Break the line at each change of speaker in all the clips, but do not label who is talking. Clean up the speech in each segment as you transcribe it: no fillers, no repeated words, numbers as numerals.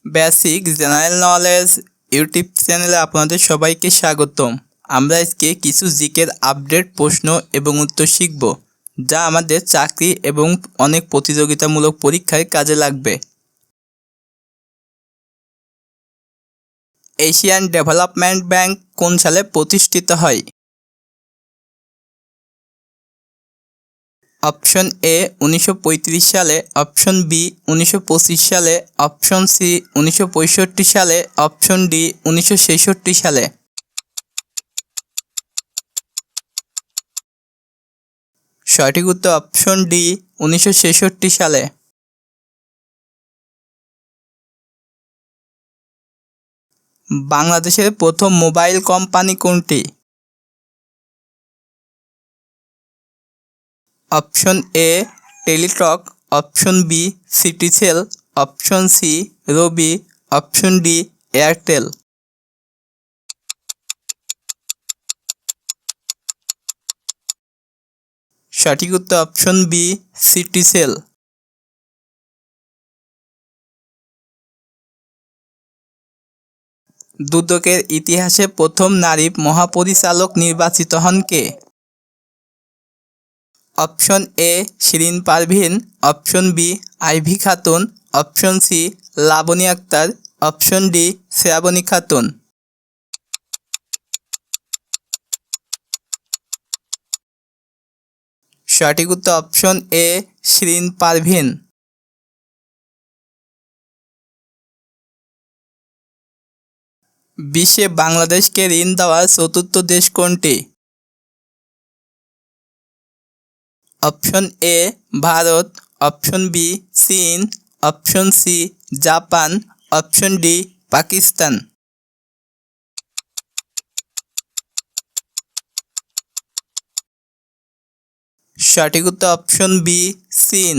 Basic general knowledge YouTube চ্যানেলে আপনাদের সবাইকে স্বাগতম। আমরা আজকে কিছু জিকের আপডেট প্রশ্ন এবং উত্তর শিখব, যা আমাদের চাকরি এবং অনেক প্রতিযোগিতামূলক পরীক্ষায় কাজে লাগবে। এশিয়ান ডেভেলপমেন্ট ব্যাংক কোন সালে প্রতিষ্ঠিত হয়? অপশন এ 1935 সালে, অপশন বি 1925 সালে, অপশন সি 1965 সালে, অপশন ডি 1966 সালে। সঠিক উত্তর অপশন ডি 1966 সালে। বাংলাদেশের প্রথম মোবাইল কোম্পানি কোনটি? Option A Teletalk, option B Citycell, option C Robi, option D Airtel. সঠিক উত্তর অপশন বি সিটিসেল। দুদকের ইতিহাসে প্রথম নারী মহাপরিচালক নির্বাচিত হন কে? Option A Shirin Parvin, option B Ivy Khatun, option C Laboni Akter, option D Srabani Khatun. সঠিক উত্তর অপশন এ শিরিন পারভীন। বিশ্বে বাংলাদেশকে ঋণ দেওয়া চতুর্থ দেশ কোনটি? Option A Bharat, option B চীন, option C Japan, option D Pakistan. সঠিক উত্তর অপশন বি চীন।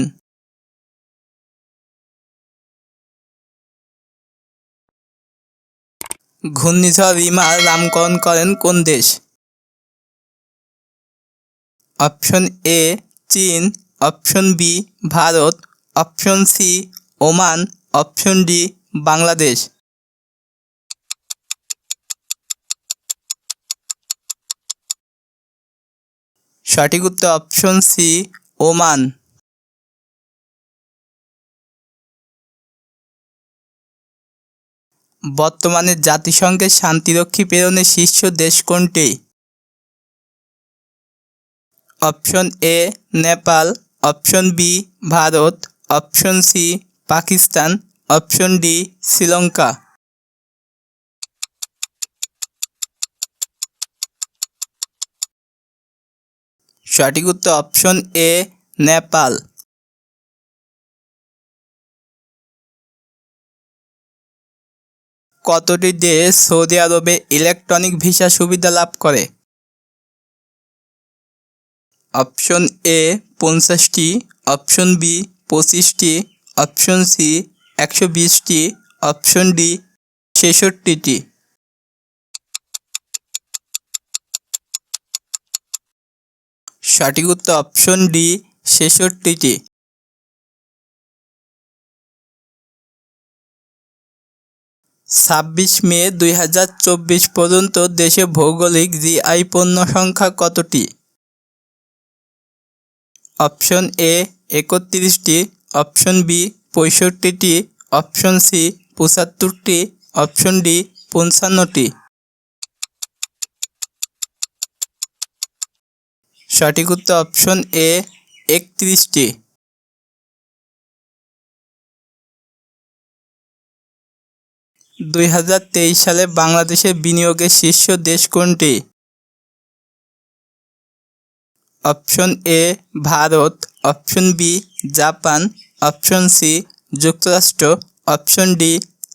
ঘূর্ণিঝড় রিমার নামকরণ করেন কোন দেশ? অপশন এ চীন, option B Bharat, option C Oman, option D Bangladesh. সঠিক উত্তর অপশন সি ওমান। বর্তমানে জাতিসংঘের শান্তিরক্ষী প্রেরণে শীর্ষ দেশ কোনটি? Option A Nepal, option B Bharat, option C Pakistan, option D Sri Lanka. সঠিক উত্তর অপশন এ নেপাল। কতটি দেশ সৌদি আরবে ইলেকট্রনিক ভিসা সুবিধা লাভ করে? অপশন এ 50টি, অপশন বি 25টি, অপশন সি 120টি, অপশন ডি 66টি। সঠিক উত্তর অপশন ডি 66টি। 26 মে 2024 পর্যন্ত দেশে ভৌগোলিক জিআই পণ্য সংখ্যা কতটি? অপশন এ 31টি, অপশন বি 65টি, অপশন সি 75টি, অপশন ডি 55টি। সঠিক উত্তর অপশন এ 31টি। 2023 সালে বাংলাদেশে বিনিয়োগের শীর্ষ দেশ কোনটি? Option A Bharat, option B Japan, option C যুক্তরাষ্ট্র, অপশন ডি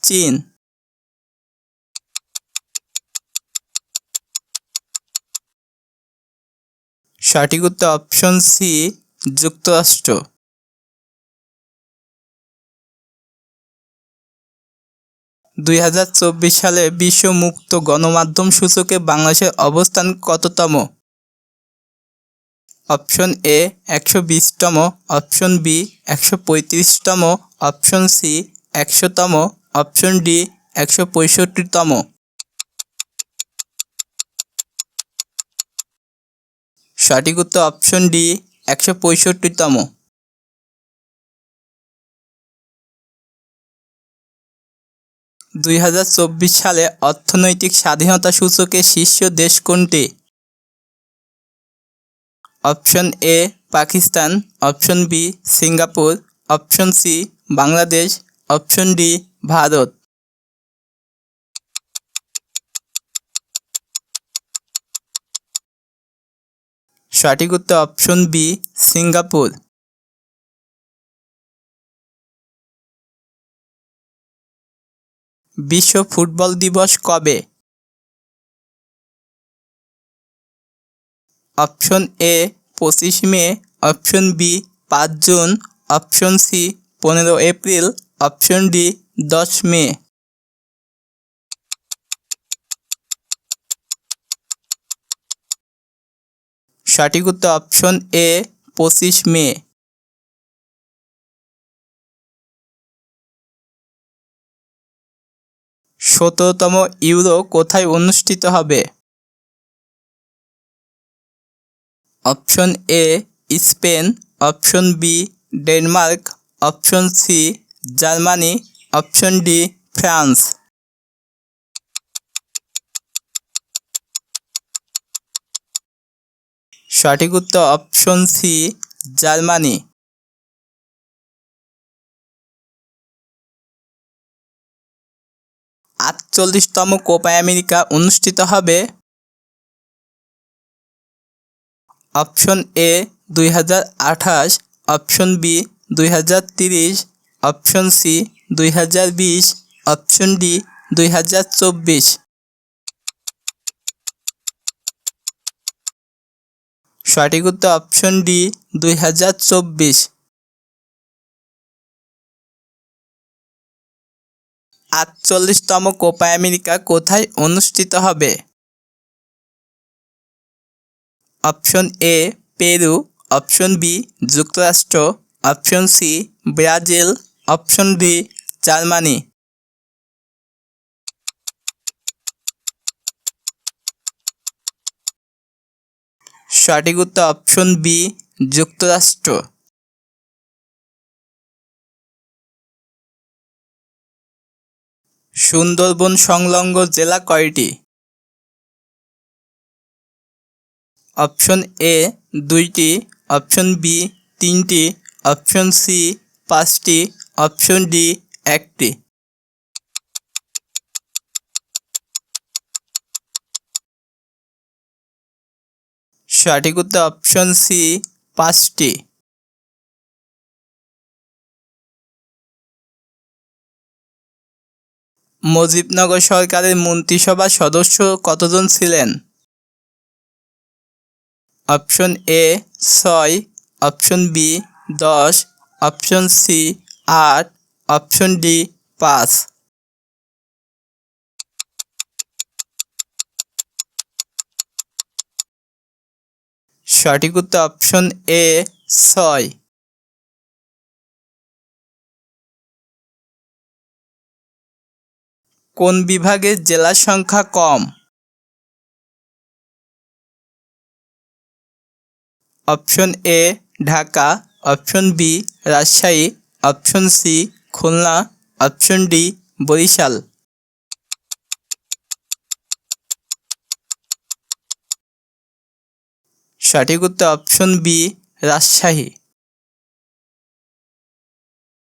চীন। সঠিক উত্তর অপশন সি যুক্তরাষ্ট্র। 2024 সালে বিশ্ব মুক্ত গণমাধ্যম সূচকে বাংলাদেশের অবস্থান কততম? অপশন এ 120তম, অপশন বি 135তম, অপশন সি 100তম, অপশন ডি 165তম। সঠিক উত্তর অপশন ডি 165তম। 2024 সালে অর্থনৈতিক স্বাধীনতা সূচকে শীর্ষ দেশ কোনটি? Option A Pakistan, option B Singapore, option C Bangladesh, option D Bharat. সঠিক উত্তর অপশন বি সিঙ্গাপুর। বিশ্ব ফুটবল দিবস কবে? Option A 25 May, option B 5 June, option C 15 April, option D 10 May. সঠিক উত্তর অপশন এ 25 মে। 17তম ইউরো কোথায় অনুষ্ঠিত হবে? Option A Spain, option B Denmark, option C Germany, option D France. সঠিক উত্তর অপশন সি জার্মানি। 48তম Copa America অনুষ্ঠিত হবে? Option A 2028, option B 2030, option C 2020, option D 2024। সঠিক উত্তর অপশন ডি 2024। 48তম কোপা আমেরিকা কোথায় অনুষ্ঠিত হবে? Option A Peru, option B যুক্তরাষ্ট্র, option C Brazil, option D Germany. সঠিক উত্তর অপশন বি যুক্তরাষ্ট্র। সুন্দরবন সংলগ্ন জেলা কয়টি? অপশন এ 2টি, অপশন বি 3টি, অপশন সি 5টি, অপশন ডি 1টি। সঠিক উত্তর অপশন সি 5টি। মুজিবনগর সরকারের মন্ত্রিসভার সদস্য কতজন ছিলেন? Option A 6, option B 10, option C 8, option D 5। সঠিক উত্তর অপশন এ 6। কোন বিভাগের জেলা সংখ্যা কম? Option A Dhaka, option B Rajshahi, option C Khulna, option D Barishal. সঠিক উত্তর অপশন বি রাজশাহী।